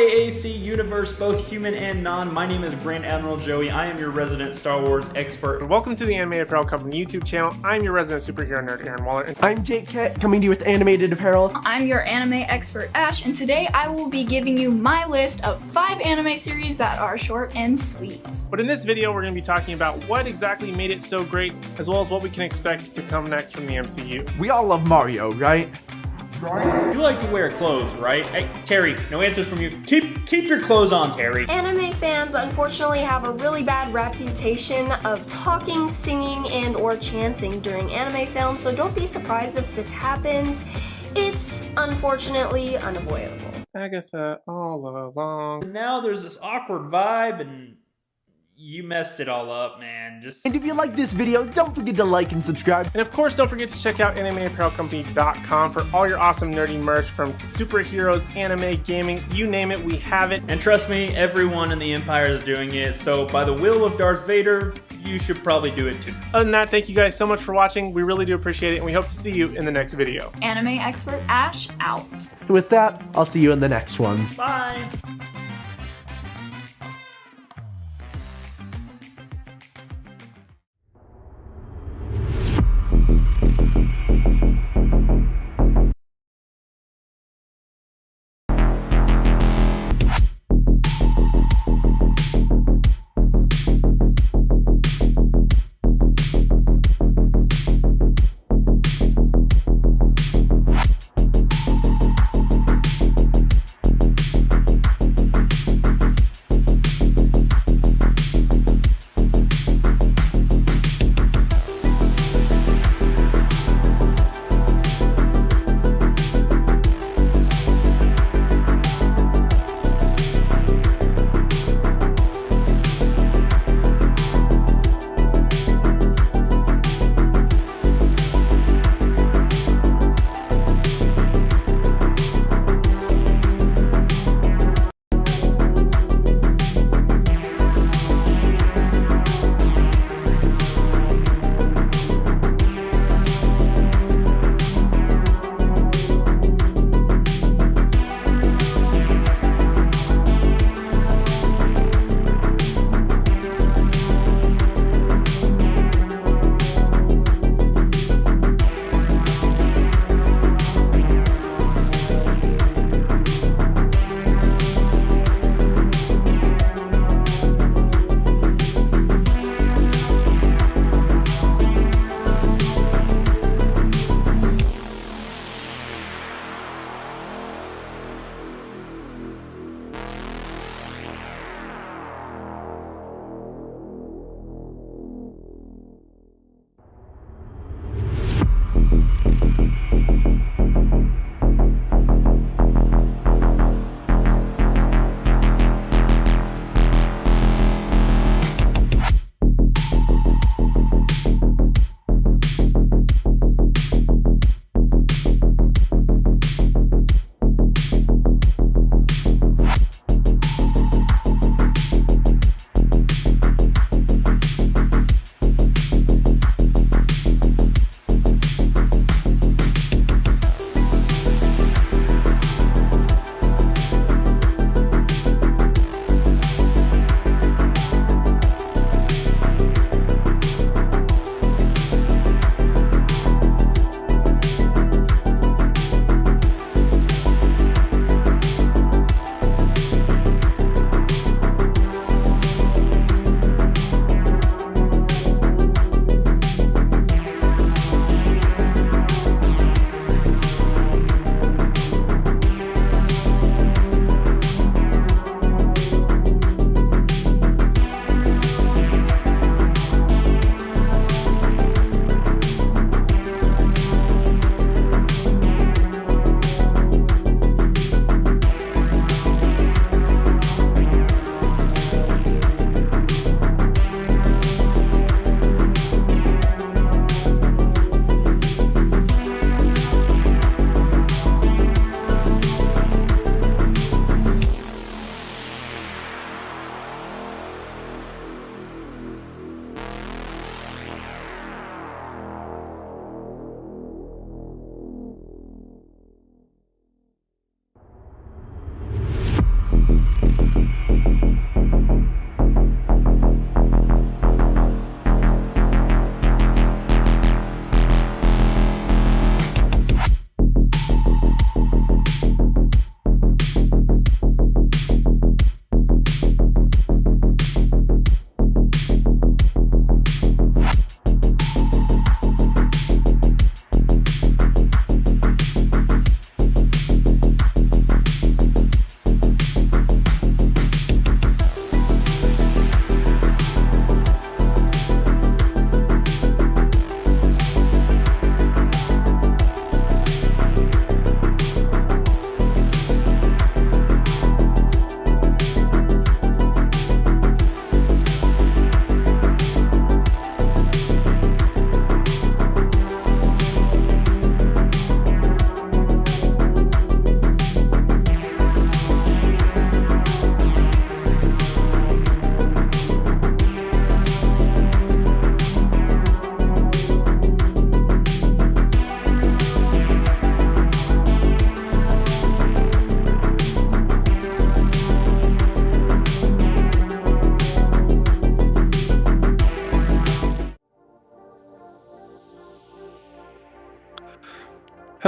AAC universe, both human and non. My name is Grand Admiral Joey. I am your resident Star Wars expert. Welcome to the Animated Apparel Company YouTube channel. I'm your resident superhero nerd, Aaron Waller. I'm Jake Kett, coming to you with Animated Apparel. I'm your anime expert, Ash, and today I will be giving you my list of 5 anime series that are short and sweet. But in this video, we're going to be talking about what exactly made it so great, as well as what we can expect to come next from the MCU. We all love Mario, right? You like to wear clothes, right? Hey, Terry, no answers from you. Keep your clothes on, Terry. Anime fans unfortunately have a really bad reputation of talking, singing, and or chanting during anime films, so don't be surprised if this happens. It's unfortunately unavoidable. Agatha all along. Now there's this awkward vibe and you messed it all up, man. And if you like this video, don't forget to like and subscribe. And of course, don't forget to check out AnimeApparelCompany.com for all your awesome nerdy merch from superheroes, anime, gaming, you name it, we have it. And trust me, everyone in the Empire is doing it, so by the will of Darth Vader, you should probably do it too. Other than that, thank you guys so much for watching. We really do appreciate it, and we hope to see you in the next video. Anime expert Ash out. With that, I'll see you in the next one. Bye.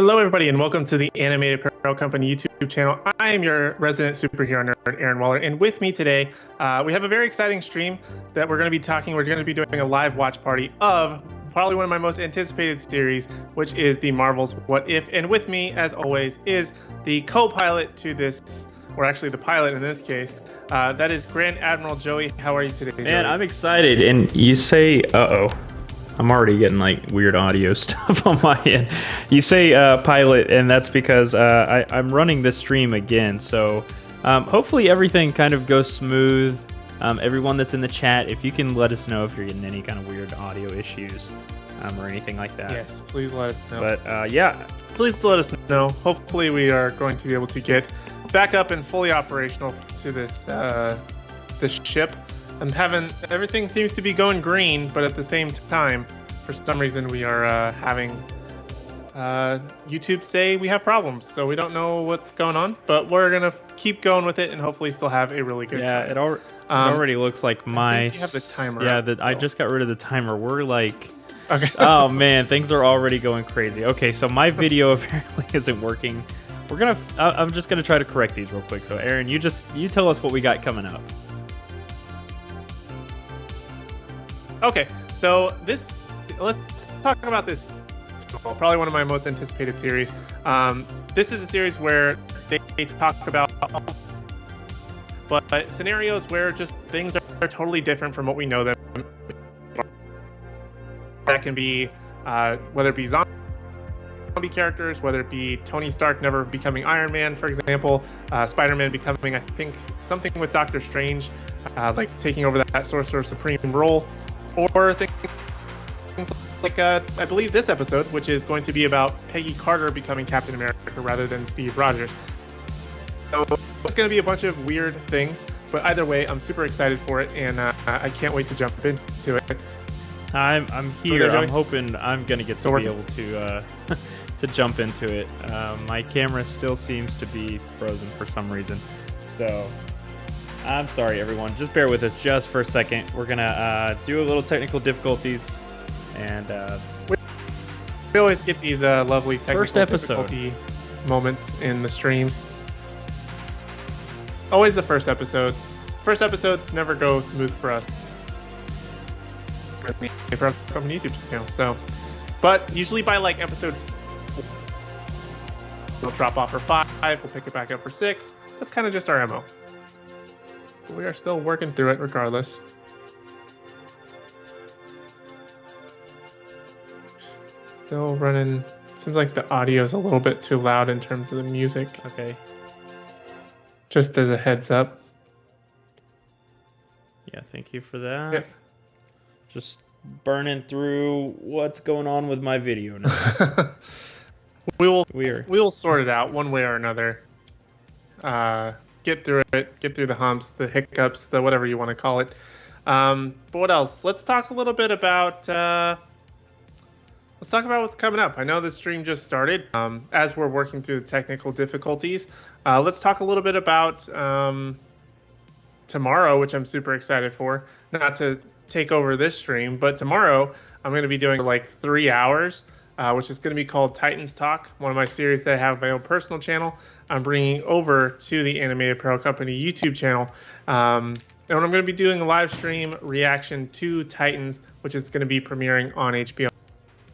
Hello, everybody, and welcome to the Animated Apparel Company YouTube channel. I am your resident superhero nerd, Aaron Waller, and with me today, we have a very exciting stream that we're going to be talking. We're going to be doing a live watch party of probably one of my most anticipated series, which is the Marvel's What If. And with me, as always, is the co-pilot to this, or actually the pilot in this case. That is Grand Admiral Joey. How are you today, Joey? Man, I'm excited. And you say, I'm already getting like weird audio stuff on my end. You say pilot, and that's because I'm running this stream again. So hopefully everything kind of goes smooth. Everyone that's in the chat, if you can let us know if you're getting any kind of weird audio issues or anything like that. Yes, please let us know. But yeah. Please let us know. Hopefully we are going to be able to get back up and fully operational to this this ship. Everything seems to be going green, but at the same time, for some reason, we are having YouTube say we have problems. So we don't know what's going on, but we're gonna keep going with it and hopefully still have a really good time. It already looks like my. I think you have the timer. Yeah, up, I just got rid of the timer. We're like. Okay. Oh man, things are already going crazy. Okay, so my video apparently isn't working. I'm just gonna try to correct these real quick. So Aaron, you tell us what we got coming up. Okay, so let's talk about this. Probably one of my most anticipated series. This is a series where they talk about, but scenarios where just things are totally different from what we know them. That can be whether it be zombie characters, whether it be Tony Stark never becoming Iron Man, for example, Spider-Man becoming, I think, something with Doctor Strange, like taking over that Sorcerer Supreme role. Or things like, I believe this episode, which is going to be about Peggy Carter becoming Captain America rather than Steve Rogers. So it's going to be a bunch of weird things, but either way, I'm super excited for it, and I can't wait to jump into it. I'm here. Okay, I'm hoping I'm going to get to be able to to jump into it. My camera still seems to be frozen for some reason, so... I'm sorry, everyone. Just bear with us just for a second. We're going to do a little technical difficulties. And we always get these lovely technical difficulty difficulty moments in the streams. Always the first episodes. First episodes never go smooth for us. From YouTube channel. So, but usually by like episode 4, we'll drop off for 5. We'll pick it back up for 6. That's kind of just our MO. We are still working through it regardless. Still running. Seems like the audio is a little bit too loud in terms of the music. Okay. Just as a heads up. Yeah, thank you for that. Yep. Just burning through what's going on with my video now. we will sort it out one way or another. Get through it, get through the humps, the hiccups, the whatever you want to call it. But what else? Let's talk a little bit about what's coming up. I know this stream just started. As we're working through the technical difficulties, let's talk a little bit about tomorrow, which I'm super excited for. Not to take over this stream, but tomorrow I'm going to be doing like 3 hours, which is going to be called Titans Talk, one of my series that I have on my own personal channel. I'm bringing over to the Animated Apparel Company YouTube channel. And I'm going to be doing a live stream reaction to Titans, which is going to be premiering on HBO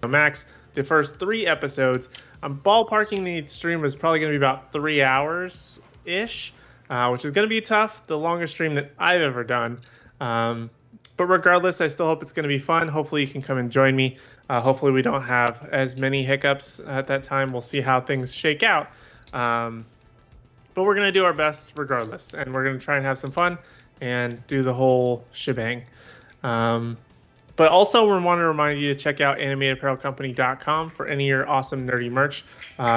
Max. The first 3 episodes. I'm ballparking the stream is probably going to be about 3 hours-ish, which is going to be tough. The longest stream that I've ever done. But regardless, I still hope it's going to be fun. Hopefully you can come and join me. Hopefully we don't have as many hiccups at that time. We'll see how things shake out. But we're going to do our best regardless, and we're going to try and have some fun and do the whole shebang. But also we want to remind you to check out animatedapparelcompany.com for any of your awesome nerdy merch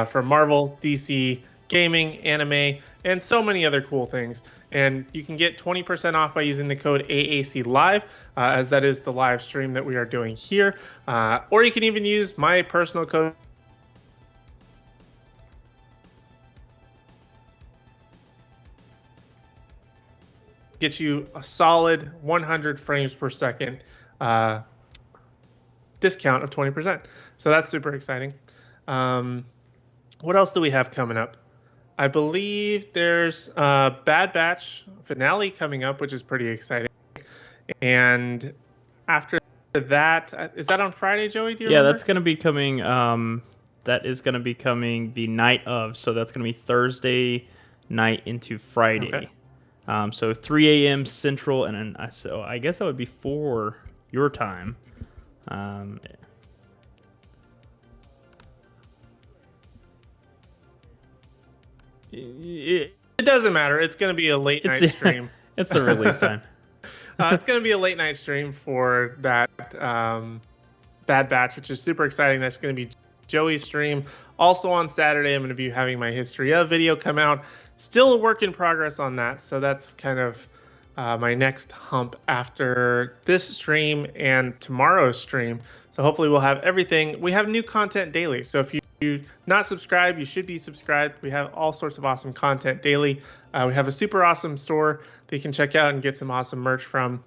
for Marvel, DC, gaming, anime, and so many other cool things. And you can get 20% off by using the code AAC Live, as that is the live stream that we are doing here. Or you can even use my personal code. Get you a solid 100 frames per second discount of 20%. So that's super exciting. what else do we have coming up? I believe there's Bad Batch finale coming up, which is pretty exciting. And after that, is that on Friday, Joey? Do you remember? That's going to be coming. That is going to be coming the night of. So that's going to be Thursday night into Friday. Okay. So 3 a.m. Central, and then, so I guess that would be 4 your time. It doesn't matter. It's going to be a late night stream. It's the release time. It's going to be a late night stream for that Bad Batch, which is super exciting. That's going to be Joey's stream. Also on Saturday, I'm going to be having my History of video come out. Still a work in progress on that. So that's kind of my next hump after this stream and tomorrow's stream. So hopefully we'll have everything. We have new content daily. So if you're not subscribed, you should be subscribed. We have all sorts of awesome content daily. We have a super awesome store that you can check out and get some awesome merch from.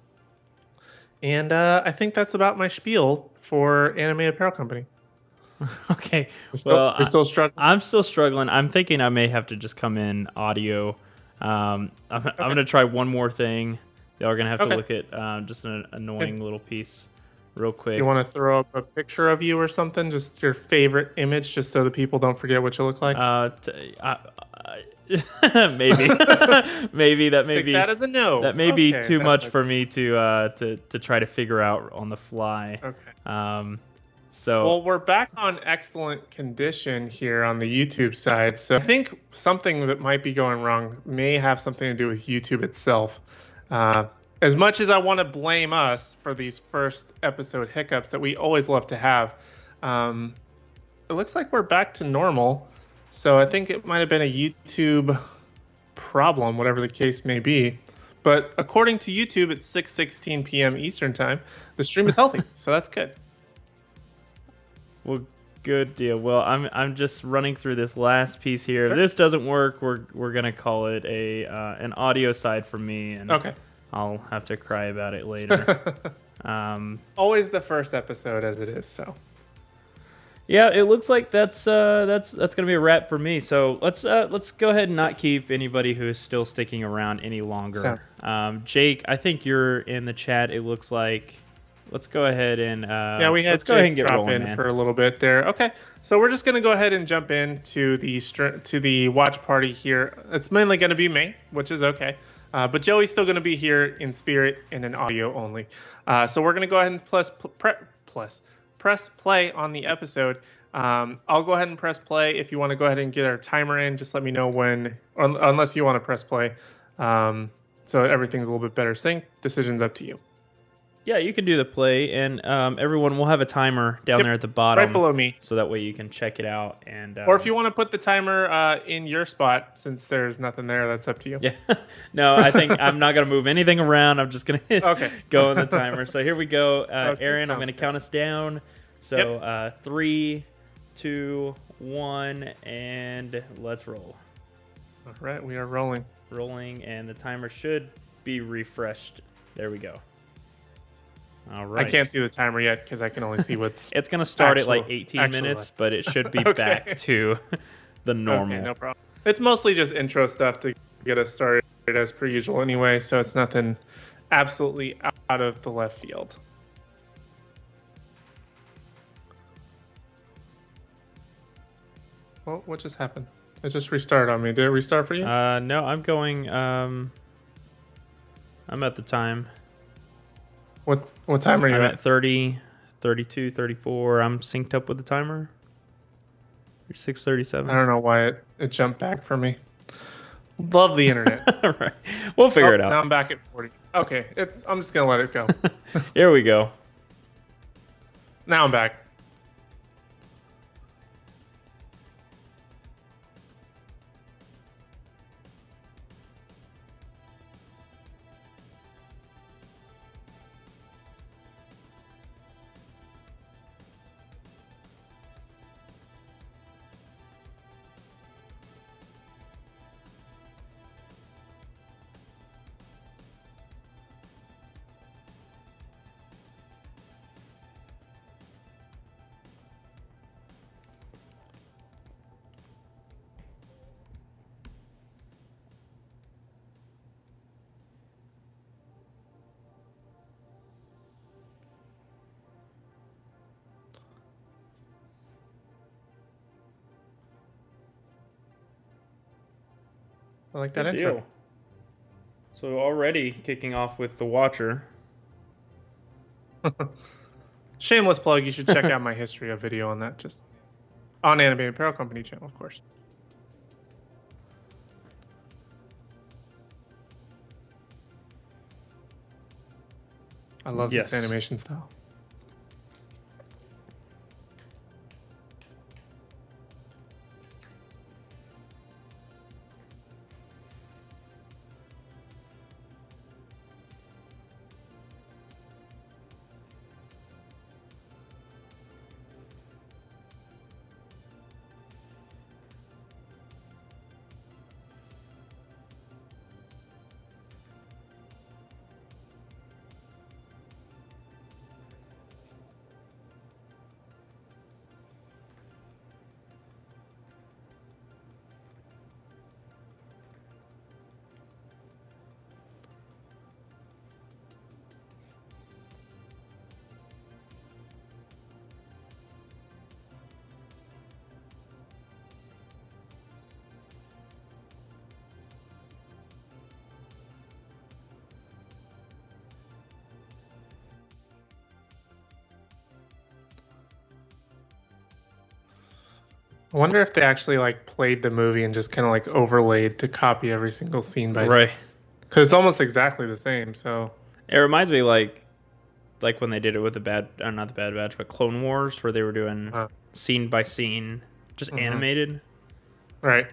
And I think that's about my spiel for Animated Apparel Company. Okay. We're still struggling. I'm still struggling. I'm thinking I may have to just come in audio. I'm going to try one more thing. Y'all are going to have to look at just an annoying little piece real quick. You want to throw up a picture of you or something? Just your favorite image, just so the people don't forget what you look like? Maybe. Maybe that may Take be that as a no. That may be too much for me to try to figure out on the fly. Okay. So well, we're back on excellent condition here on the YouTube side. So I think something that might be going wrong may have something to do with YouTube itself. As much as I want to blame us for these first episode hiccups that we always love to have, it looks like we're back to normal. So I think it might have been a YouTube problem, whatever the case may be. But according to YouTube, it's 6:16 p.m. Eastern time. The stream is healthy, so that's good. Well, good deal. Well, I'm just running through this last piece here. If this doesn't work, we're gonna call it an audio side for me, and I'll have to cry about it later. Always the first episode as it is. So. Yeah, it looks like that's gonna be a wrap for me. So let's go ahead and not keep anybody who is still sticking around any longer. Jake, I think you're in the chat. It looks like. Let's go ahead and let's go ahead and get rolling, man. For a little bit there. Okay, so we're just gonna go ahead and jump into the watch party here. It's mainly gonna be me, which is okay, but Joey's still gonna be here in spirit and in audio only. So we're gonna go ahead and press play on the episode. I'll go ahead and press play. If you want to go ahead and get our timer in, just let me know when, unless you want to press play. So everything's a little bit better synced. Decision's up to you. Yeah, you can do the play, and everyone will have a timer down there at the bottom, right below me, so that way you can check it out. And or if you want to put the timer in your spot, since there's nothing there, that's up to you. Yeah, no, I think I'm not gonna move anything around. I'm just gonna go in the timer. So here we go, Aaron. I'm gonna count us down. So 3, 2, 1, and let's roll. All right, we are rolling. Rolling, and the timer should be refreshed. There we go. All right. I can't see the timer yet because I can only see what's. It's going to start at like 18 minutes, but it should be back to the normal. Okay, no problem. It's mostly just intro stuff to get us started as per usual anyway, so it's nothing absolutely out of the left field. Well, what just happened? It just restarted on me. Did it restart for you? No, I'm going. I'm at the time. What time are you I'm at 30, 32, 34. I'm synced up with the timer. You're 6:37. I don't know why it jumped back for me. Love the internet. All right. We'll figure it out. Now I'm back at 40. Okay, I'm just gonna let it go. Here we go. Now I'm back. I like that Good intro. deal. So already kicking off with The Watcher. Shameless plug. You should check out my history of video on that. Just on Animated Apparel Company channel, of course. I love Yes. this animation style. I wonder if they actually like played the movie and just kind of like overlaid to copy every single scene by Right. because it's almost exactly the same. So It reminds me like when they did it with the not the Bad Batch, but Clone Wars, where they were doing scene by scene, just animated. right.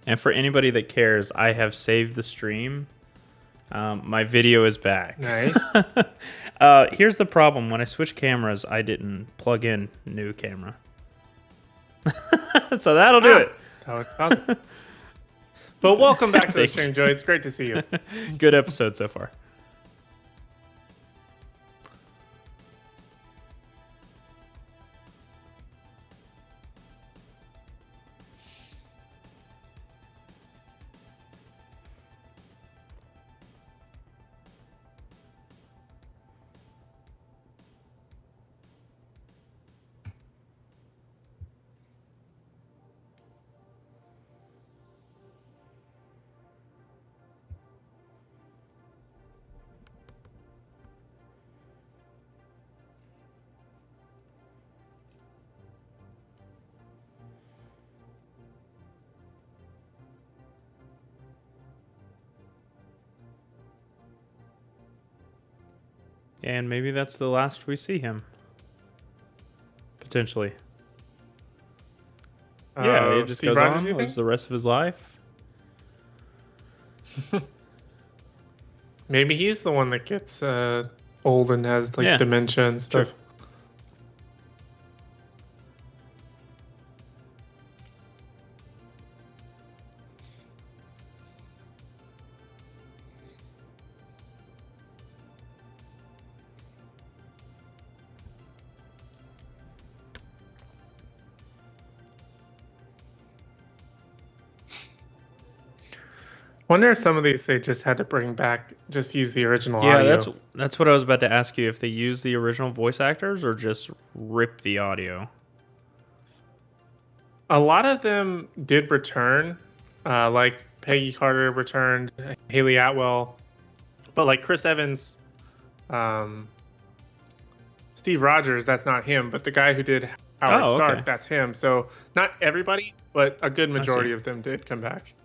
And for anybody that cares, I have saved the stream. My video is back. Nice. Here's the problem. When I switched cameras, I didn't plug in new camera. So that'll do it. But welcome back to the stream, Joey. It's great to see you. Good episode so far. And maybe that's the last we see him. Potentially. Yeah, it just Steve goes Rogers, on, you lives think? the rest of his life. Maybe he's the one that gets old and has like Yeah, dementia and true. stuff. Wonder if some of these they just had to bring back, just use the original Yeah, audio. that's what I was about to ask you. If they use the original voice actors or just rip the audio. A lot of them did return, like Peggy Carter returned, Haley Atwell, but like Chris Evans, um, Steve Rogers, that's not him, but the guy who did Howard Oh, Stark, okay. that's him. So not everybody, but a good I majority see. of them did come back.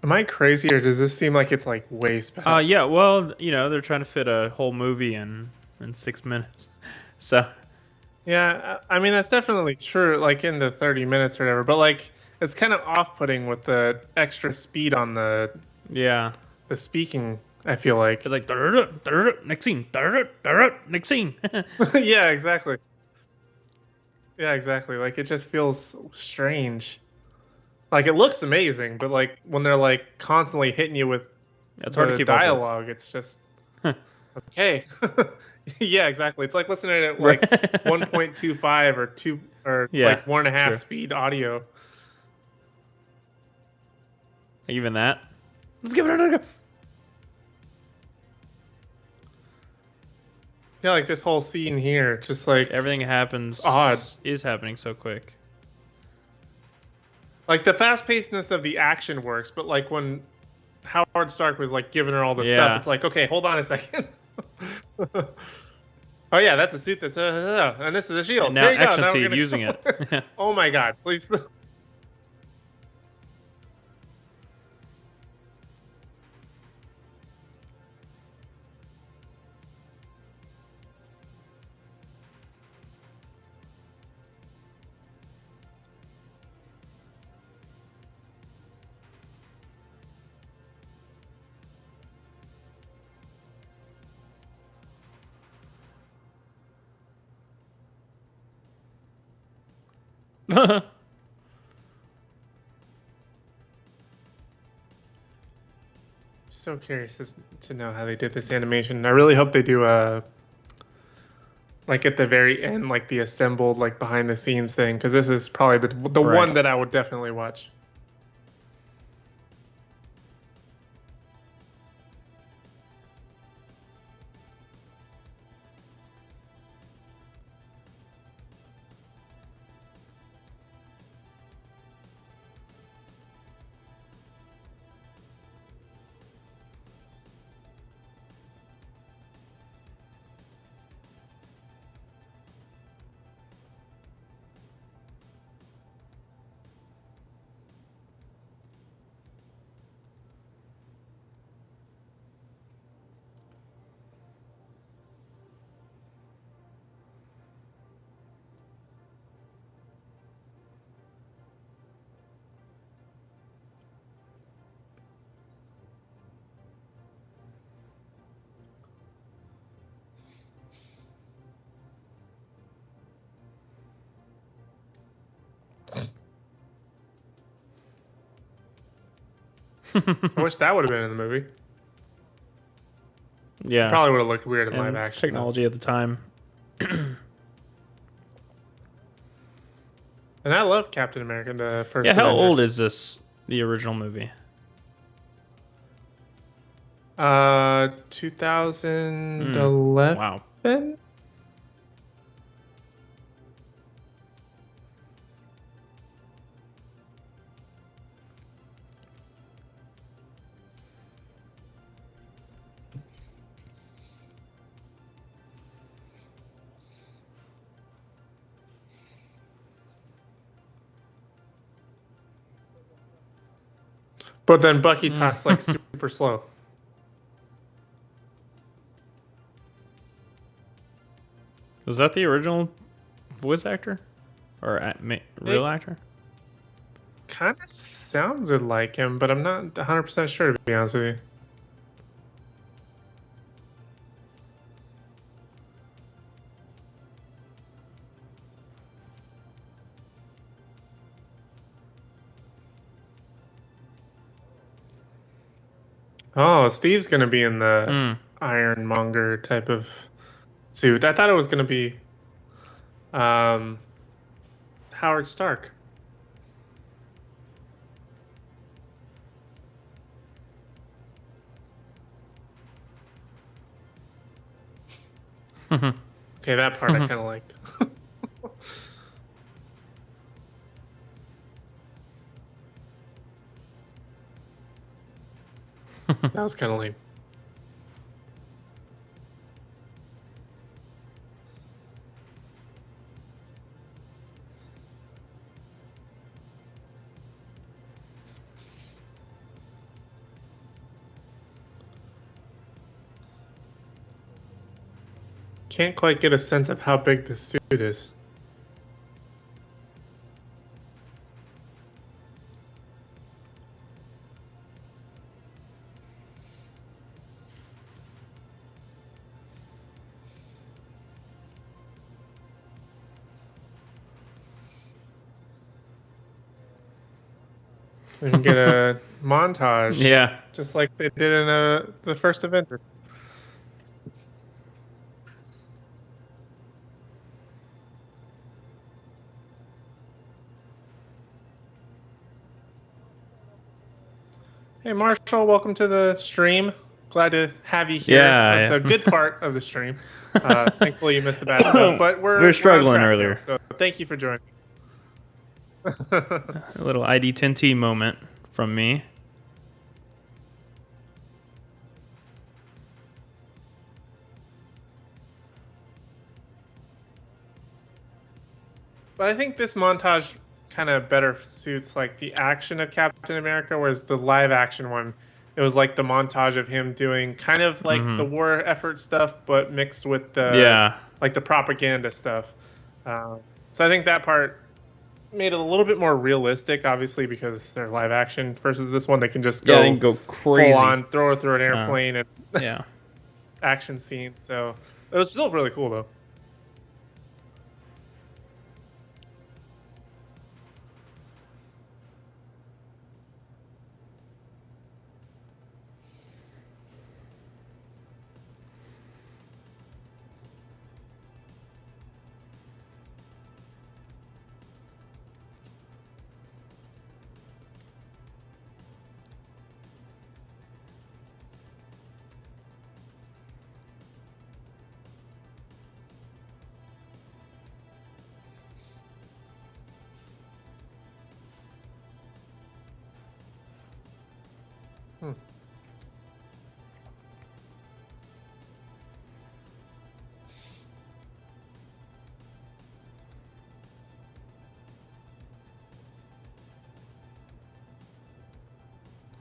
Am I crazy, or does this seem like it's like way sped? Yeah, well, they're trying to fit a whole movie in 6 minutes. So, Yeah, I mean that's definitely true, like in the 30 minutes or whatever. But like, it's kind of off-putting with the extra speed on yeah. the speaking. I feel like. It's like next scene, next scene. Yeah, exactly. Yeah, exactly. Like it just feels strange. Like it looks amazing, but like when they're like constantly hitting you with That's hard to the keep up with. dialogue, it's just okay. Yeah, exactly. It's like listening to it Right. like 1.25 or 2 or Yeah, like 1.5 true. speed audio. Even that. Let's give it another go. Yeah, like this whole scene here, just like Everything happens odd. is happening so quick. Like the fast pacedness of the action works, but like when Howard Stark was like giving her all the Yeah. stuff, it's like, okay, hold on a second. Oh yeah, that's a suit that's and this is a shield. And now Here you go. action Now we're scene gonna- using it. Oh my god, please. So curious to know how they did this animation. I really hope they do like at the very end, like the assembled, like behind the scenes thing, because this is probably the Right. one that I would definitely watch. I wish that would have been in the movie. Yeah. Probably would have looked weird in And live action. technology at the time. And I love Captain America, the first. Yeah, how Avenger. old is this? The original movie? 2011. Wow. But then Bucky talks like super slow. Was that the original voice actor? Or real actor? Kind of sounded like him, but I'm not 100% sure, to be honest with you. Oh, Steve's going to be in the Ironmonger type of suit. I thought it was going to be Howard Stark. Okay, that part I kind of liked. That was kind of lame. Can't quite get a sense of how big this suit is. We can get a montage. Yeah. Just like they did in the first Avenger. Hey, Marshall, welcome to the stream. Glad to have you here. Yeah, The good part of the stream. Thankfully, you missed the bad stuff, but we're struggling on track earlier. now, so thank you for joining. A little ID10T moment from me. But I think this montage kind of better suits like the action of Captain America, whereas the live action one, it was like the montage of him doing kind of like the war effort stuff, but mixed with the like the propaganda stuff. So I think that part made it a little bit more realistic, obviously, because they're live action versus this one. They can just go, they can go crazy, full on, throw her through an airplane and yeah, action scene. So it was still really cool though.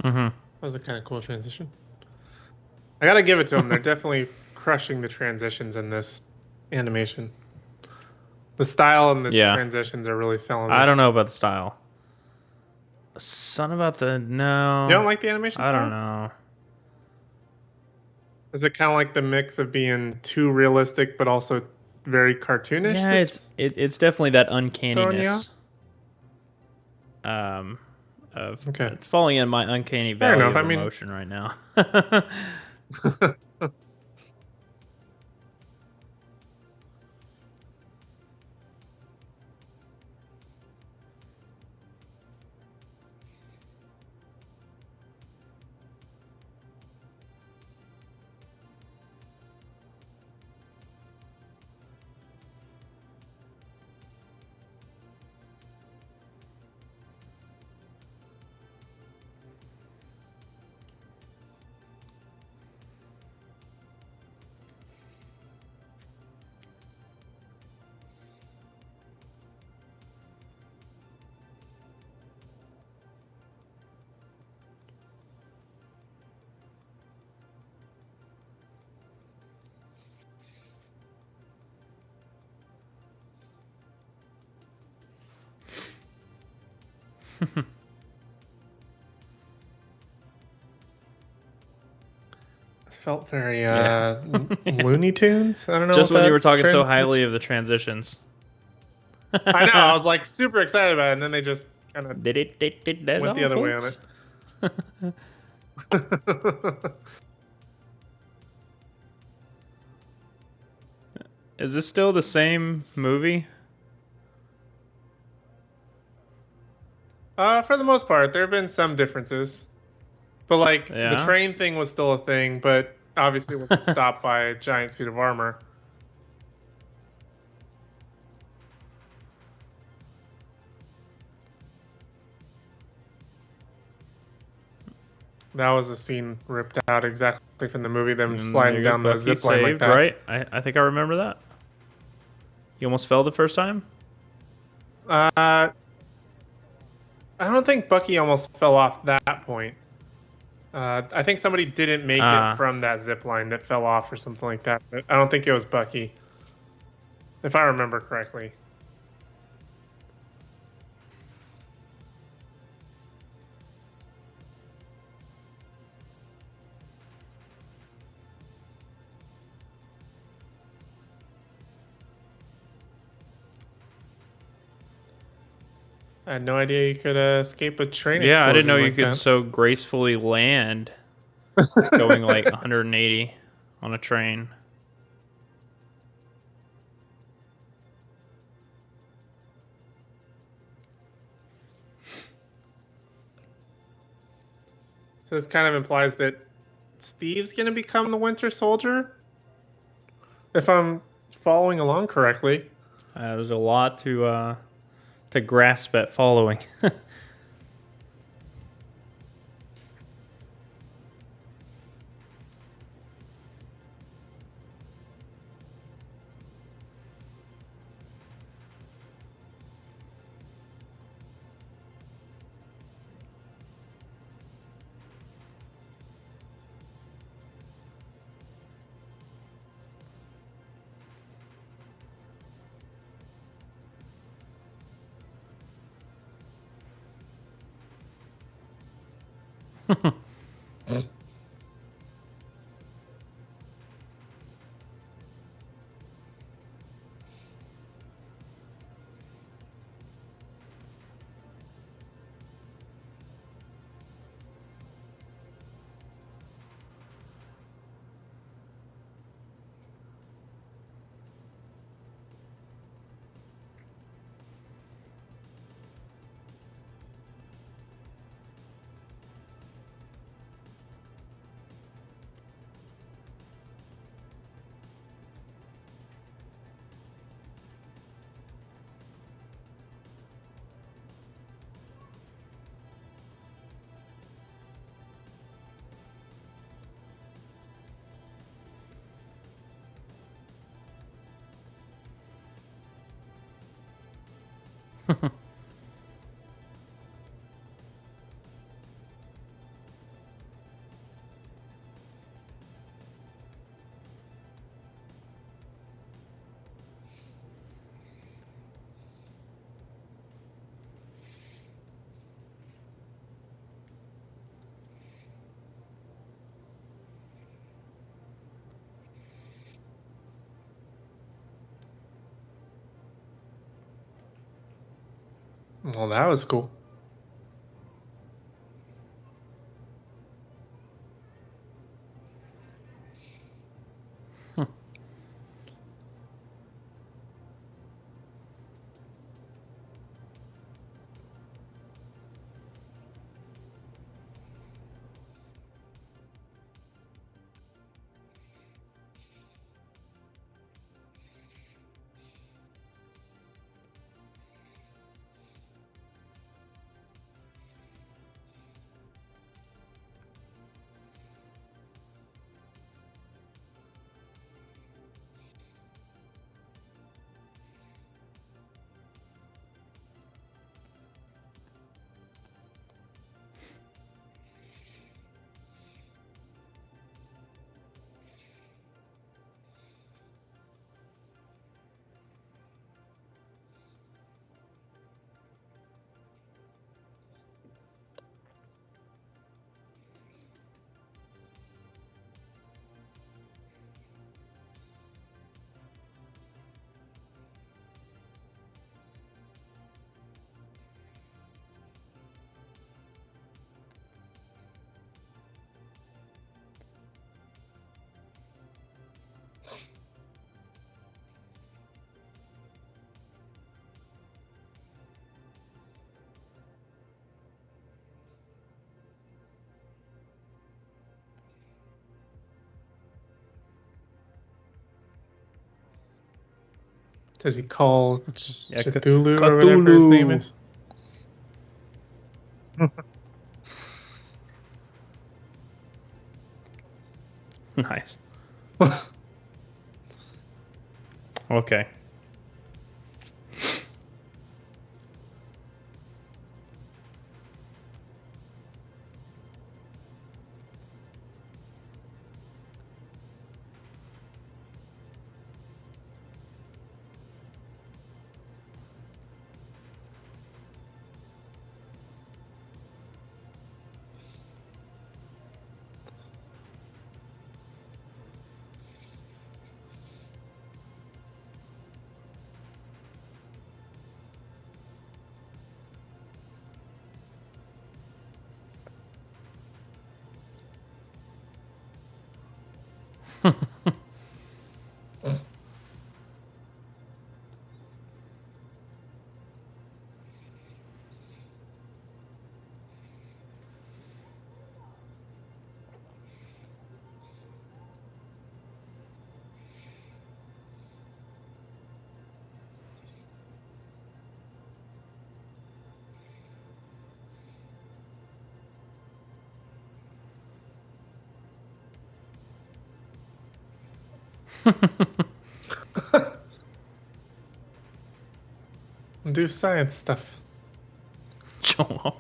That was a kind of cool transition. I gotta give it to them. They're definitely crushing the transitions in this animation. The style and the transitions are really selling it. I don't know about the style. Something about the no. You don't like the animation style? I don't know. Is it kind of like the mix of being too realistic but also very cartoonish? Yeah, it's definitely that uncanniness. Okay. It's falling in my uncanny Fair valley enough. of I mean- emotion right now. Felt very Yeah. Looney Tunes. I don't know. Just what when you that were talking so transition- highly of the transitions. I know. I was like super excited about it, and then they just kind of Did it? That's went all, the other way on folks. it. Is this still the same movie? For the most part, there have been some differences, but like the Yeah. train thing was still a thing, but obviously wasn't stopped by a giant suit of armor. That was a scene ripped out exactly from the movie, them And sliding there you go, down the Bucky zip line like saved, that. right? I think I remember that. You almost fell the first time? I don't think Bucky almost fell off that point. I think somebody didn't make it from that zip line that fell off or something like that. But I don't think it was Bucky, if I remember correctly. I had no idea you could escape a train explosion. Yeah, I didn't know you like could that. so gracefully land going like 180 on a train. So this kind of implies that Steve's going to become the Winter Soldier, if I'm following along correctly. There's a lot to grasp at following. Well, that was cool. Did he call Yeah, Cthulhu or whatever his name Cthulhu. is? Nice. Okay. Do science stuff. Show off.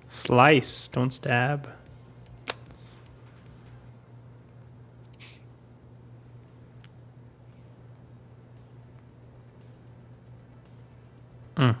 Slice, don't stab. Mm.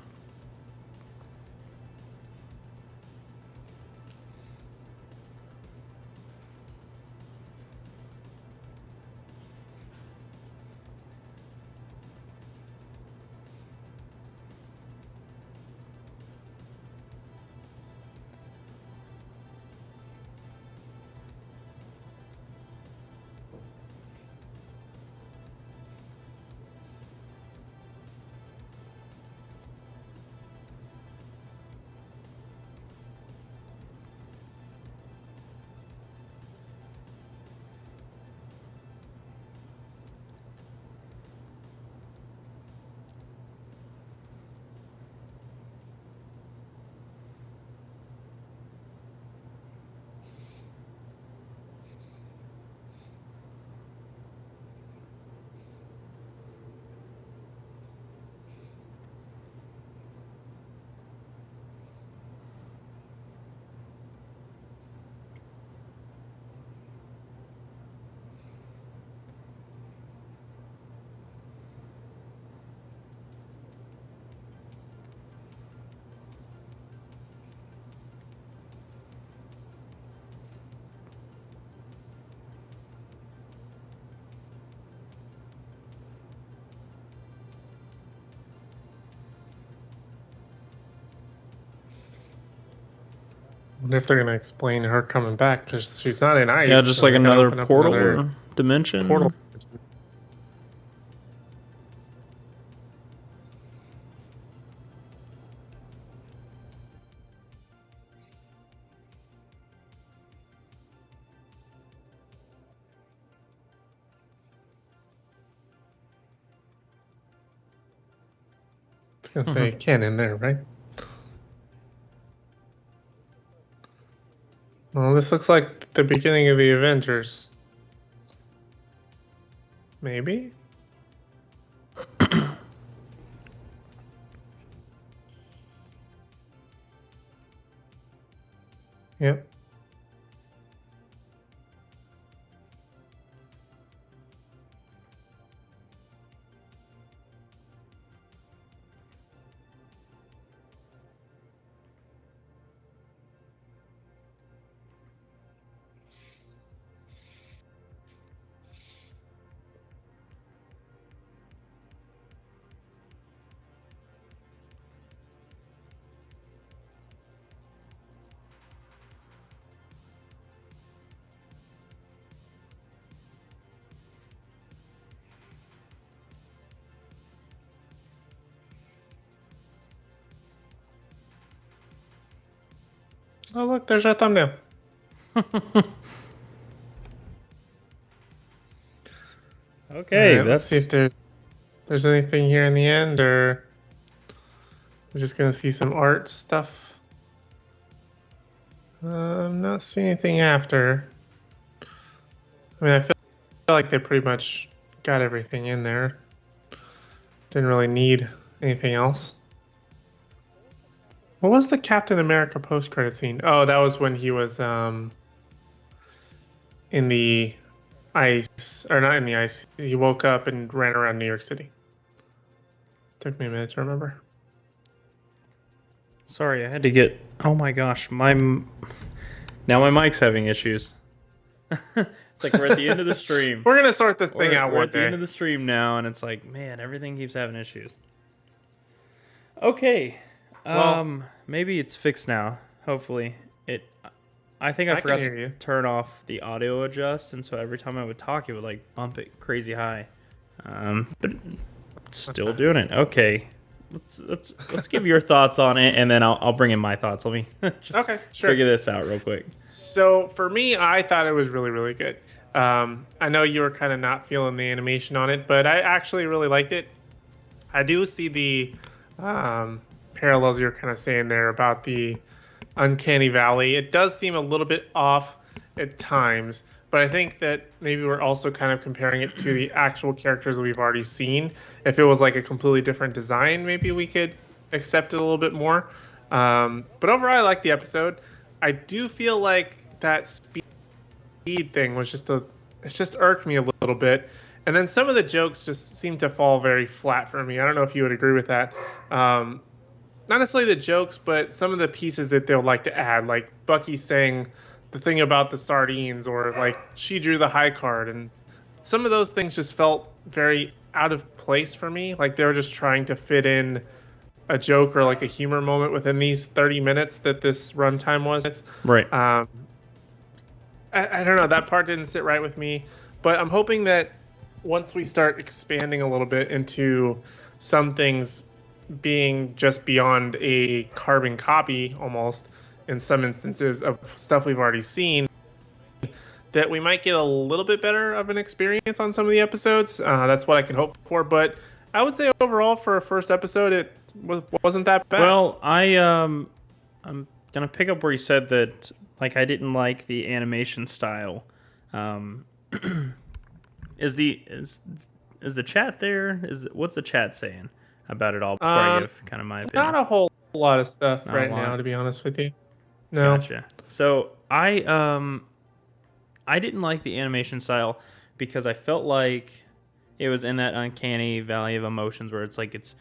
Wonder if they're gonna explain her coming back because she's not in ice. Yeah, just so like they're gonna another open up portal another or dimension. portal. It's gonna say Ken in there, right? Well, this looks like the beginning of the Avengers. Maybe? Yep. Oh, look, there's our thumbnail. Okay, right, let's see if there's anything here in the end, or we're just gonna see some art stuff. I'm not seeing anything after. I mean, I feel like they pretty much got everything in there. Didn't really need anything else. What was the Captain America post-credit scene? Oh, that was when he was in the ice, or not in the ice. He woke up and ran around New York City. Took me a minute to remember. Sorry, I had to get. Oh my gosh, now my mic's having issues. It's like we're at the end of the stream. We're gonna sort this thing out we're one at the day. end of the stream now, and it's like, man, everything keeps having issues. Okay, Well, maybe it's fixed now. Hopefully, I think I forgot can hear to you. turn off the audio adjust, and so every time I would talk, it would like bump it crazy high. But it's still doing it. Okay, let's give your thoughts on it, and then I'll bring in my thoughts. Let me just Okay, sure. figure this out real quick. So for me, I thought it was really, really good. I know you were kind of not feeling the animation on it, but I actually really liked it. I do see the parallels you're kind of saying there about the uncanny valley. It does seem a little bit off at times, but I think that maybe we're also kind of comparing it to the actual characters that we've already seen. If it was like a completely different design, maybe we could accept it a little bit more. But overall, I like the episode. I do feel like that speed thing was it just irked me a little bit. And then some of the jokes just seem to fall very flat for me. I don't know if you would agree with that. Not necessarily the jokes, but some of the pieces that they'll like to add, like Bucky saying the thing about the sardines, or like she drew the high card, and some of those things just felt very out of place for me. Like they were just trying to fit in a joke or like a humor moment within these 30 minutes that this runtime was. Right. I don't know. That part didn't sit right with me, but I'm hoping that once we start expanding a little bit into some things being just beyond a carbon copy almost in some instances of stuff we've already seen, that we might get a little bit better of an experience on some of the episodes. That's what I can hope for. But I would say overall for a first episode, it wasn't that bad. Well, I'm gonna pick up where you said that, like, I didn't like the animation style. Is the chat there? What's the chat saying about it all before I give kind of my opinion? Not a whole lot of stuff Not right a lot. now, to be honest with you. No. Gotcha. So I didn't like the animation style because I felt like it was in that uncanny valley of emotions where it's like it's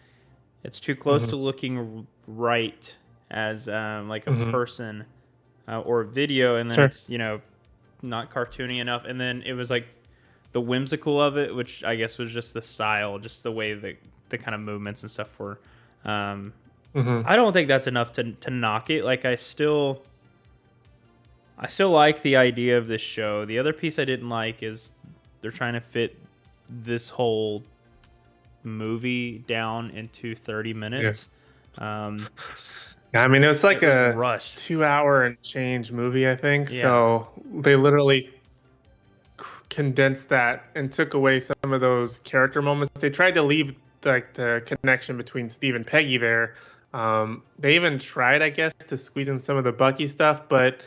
too close to looking right as like a person or a video, and then it's not cartoony enough, and then it was like the whimsical of it, which I guess was just the style, just the way that the kind of movements and stuff were. I don't think that's enough to knock it. Like I still like the idea of this show. The other piece I didn't like is they're trying to fit this whole movie down into 30 minutes. Yeah, I mean, it was like a rushed 2-hour and change movie, I think. Yeah. So they literally condensed that and took away some of those character moments. They tried to leave like the connection between Steve and Peggy there. They even tried, I guess, to squeeze in some of the Bucky stuff, but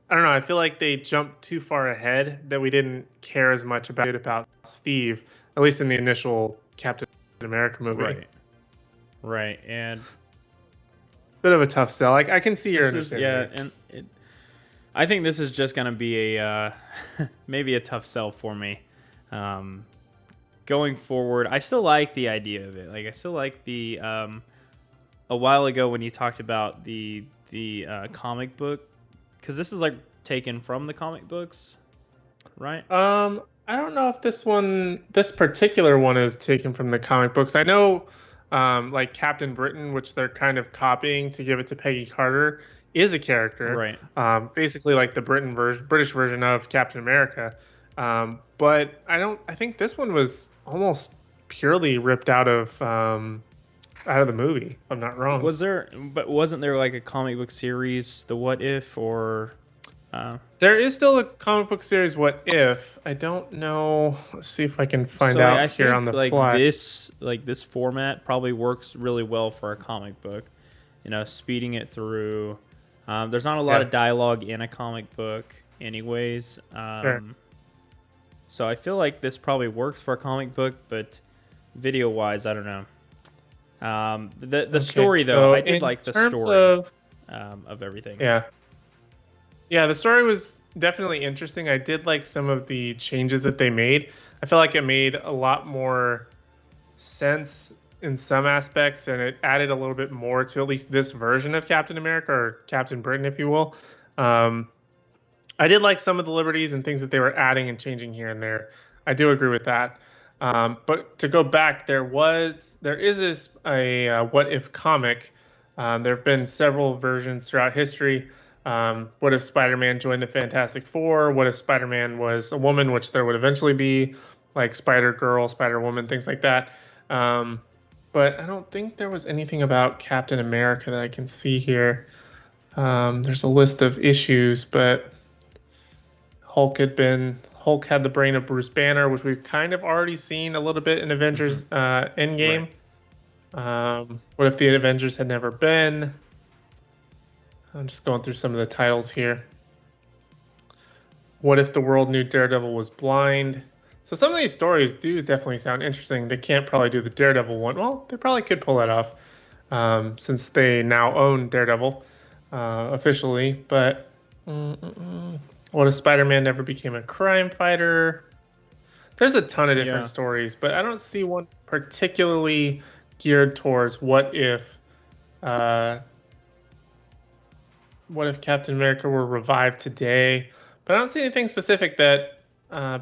I don't know. I feel like they jumped too far ahead that we didn't care as much about Steve, at least in the initial Captain America movie. Right. And bit of a tough sell. I can see your understanding. and I think this is just gonna be a maybe a tough sell for me. Going forward, I still like the idea of it. Like I still like the a while ago when you talked about the comic book, because this is like taken from the comic books, right? I don't know if this particular one is taken from the comic books. I know like Captain Britain, which they're kind of copying to give it to Peggy Carter, is a character. Right. Basically like the British version of Captain America. But I think this one was almost purely ripped out of out of the movie, if I'm not wrong. Wasn't there like a comic book series, The What If, or There is still a comic book series, What If? I don't know. Let's see if I can find so out I here think, on the like fly. this format probably works really well for a comic book. You know, speeding it through. There's not a lot of dialogue in a comic book, anyways. Sure. So I feel like this probably works for a comic book, but video-wise, I don't know. The story though, so I did like the story of everything. Yeah. Yeah, the story was definitely interesting. I did like some of the changes that they made. I feel like it made a lot more sense in some aspects, and it added a little bit more to at least this version of Captain America, or Captain Britain, if you will. I did like some of the liberties and things that they were adding and changing here and there. I do agree with that. But to go back, there is a What If comic. There have been several versions throughout history. What if Spider-Man joined the Fantastic Four? What if Spider-Man was a woman, which there would eventually be, like Spider-Girl, Spider-Woman, things like that. But I don't think there was anything about Captain America that I can see here. There's a list of issues, but Hulk had the brain of Bruce Banner, which we've kind of already seen a little bit in Avengers Endgame. Right. What if the Avengers had never been? I'm just going through some of the titles here. What if the world knew Daredevil was blind? So some of these stories do definitely sound interesting. They can't probably do the Daredevil one. Well, they probably could pull that off, since they now own Daredevil officially. But what if Spider-Man never became a crime fighter? There's a ton of different stories, but I don't see one particularly geared towards what if Captain America were revived today. But I don't see anything specific that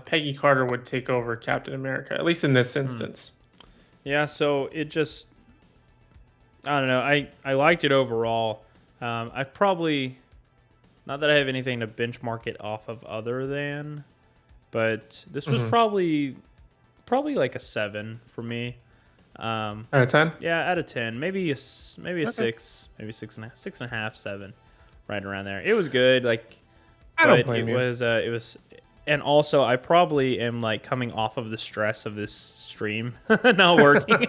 Peggy Carter would take over Captain America, at least in this instance. Yeah, so it just, I don't know. I liked it overall. I probably, not that I have anything to benchmark it off of other than, but this was probably like a 7 for me. Out of 10? Yeah, out of 10. Maybe a 6, maybe 6.5, 7, right around there. It was good. Like, I don't blame you. It was, and also I probably am like coming off of the stress of this stream not working.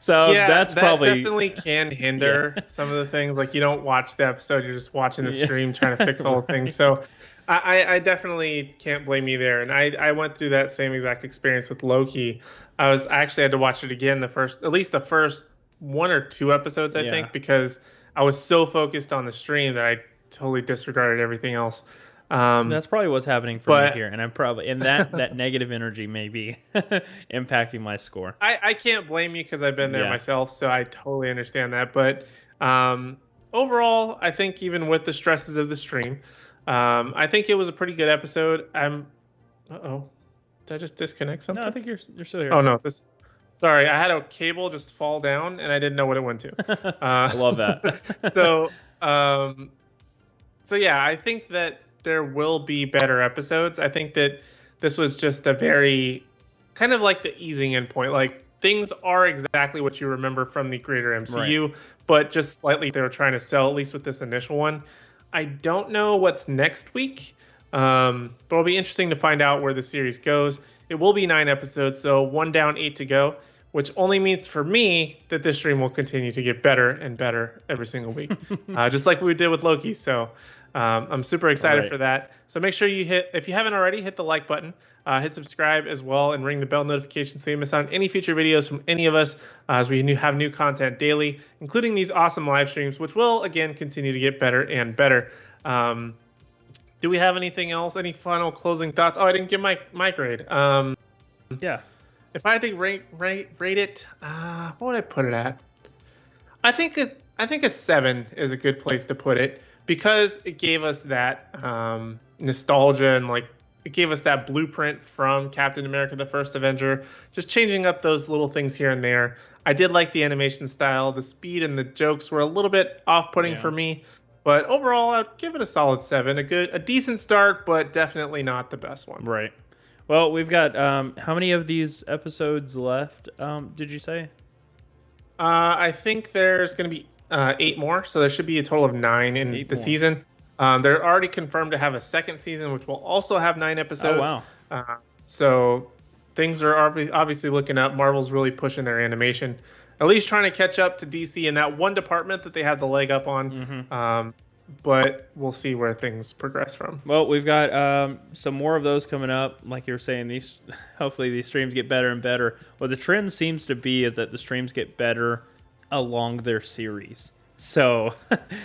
So yeah, that definitely can hinder some of the things. Like, you don't watch the episode, you're just watching the stream trying to fix all the things. So I definitely can't blame you there. And I went through that same exact experience with Loki. I actually had to watch it again, at least the first 1 or 2 episodes, I think, because I was so focused on the stream that I totally disregarded everything else. That's probably what's happening for me here, and I'm probably that negative energy may be impacting my score. I can't blame you because I've been there myself, so I totally understand that. But overall, I think even with the stresses of the stream, I think it was a pretty good episode. Did I just disconnect something? No, I think you're still here. Oh no, sorry, I had a cable just fall down and I didn't know what it went to. I love that. So yeah, I think that there will be better episodes. I think that this was just a very kind of like the easing in point. Like, things are exactly what you remember from the greater MCU, but just slightly they were trying to sell, at least with this initial one. I don't know what's next week, but it'll be interesting to find out where the series goes. It will be 9 episodes, so 1 down, 8 to go, which only means for me that this stream will continue to get better and better every single week, just like we did with Loki. So I'm super excited for that. So make sure you if you haven't already, hit the like button, hit subscribe as well, and ring the bell notification so you miss out on any future videos from any of us, as we have new content daily, including these awesome live streams, which will, again, continue to get better and better. Do we have anything else? Any final closing thoughts? Oh, I didn't give my grade. Yeah. If I had to rate it, what would I put it at? I think a 7 is a good place to put it, because it gave us that nostalgia, and like it gave us that blueprint from Captain America: The First Avenger, just changing up those little things here and there. I did like the animation style. The speed and the jokes were a little bit off-putting for me, but overall I'd give it a solid 7. A decent start, but definitely not the best one. Right. Well, we've got how many of these episodes left, did you say? I think there's going to be 8 more, so there should be a total of 9 in 8 the more. season. They're already confirmed to have a second season, which will also have 9 episodes. Oh, wow. So things are obviously looking up. Marvel's really pushing their animation, at least trying to catch up to DC in that one department that they had the leg up on. But we'll see where things progress from. Well, we've got some more of those coming up. Like you were saying, hopefully these streams get better and better. What the trend seems to be is that the streams get better along their series. So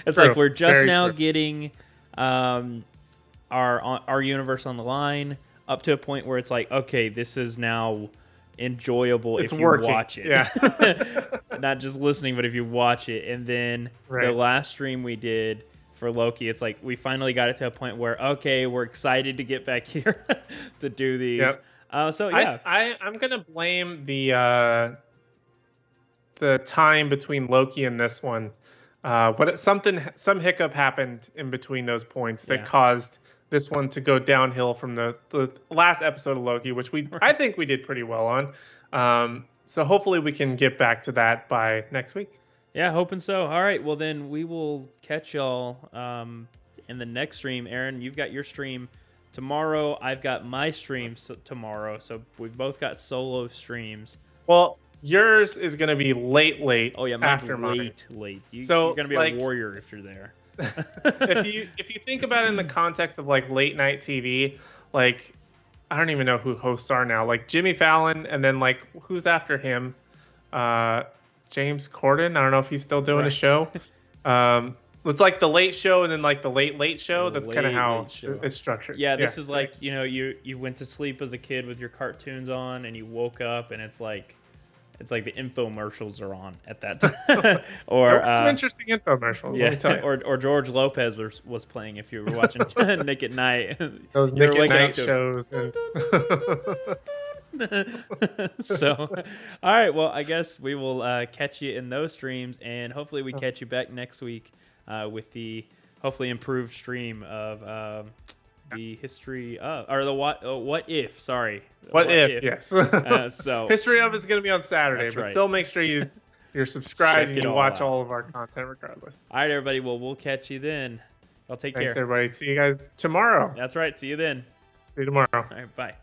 it's True. like we're just Very now true. getting our universe on the line up to a point where it's like, okay, this is now enjoyable It's if you working. watch it. Yeah. Not just listening, but if you watch it. And then the Right. last stream we did for Loki, it's like we finally got it to a point where, okay, we're excited to get back here to do these. Yep. So yeah, I'm gonna blame the time between Loki and this one. But some hiccup happened in between those points that Yeah. caused this one to go downhill from the last episode of Loki, which I think we did pretty well on. So hopefully we can get back to that by next week. yeah, hoping so. All right, well then we will catch y'all in the next stream. Aaron, you've got your stream tomorrow. I've got my stream tomorrow. So we've both got solo streams. Well, yours is gonna be late. Oh yeah, mine's after mine. late. So, you're gonna be like- a warrior if you're there. if you think about it in the context of like late night TV, like I don't even know who hosts are now. Like Jimmy Fallon, and then like who's after him? James Corden. I don't know if he's still doing a Right. show. It's like the Late Show, and then like the Late Show. The That's kind of Late how Late Show. it's structured. Yeah, this is like, you went to sleep as a kid with your cartoons on, and you woke up, and it's like the infomercials are on at that time. Or There were some interesting infomercials. Let me tell you. or George Lopez was playing if you were watching Nick at Night. Those You were Nick at waking up Night to- shows. And So, all right. Well, I guess we will catch you in those streams, and hopefully we catch you back next week with the hopefully improved stream of the history of, or the what if. Sorry, what if? Yes. So History of is going to be on Saturday, That's but right. still make sure you're subscribed Check and it you all watch out. all of our content regardless. all right, everybody. Well, we'll catch you then. I'll take Thanks, care. everybody. See you guys tomorrow. That's right. See you then. See you tomorrow. All right. Bye.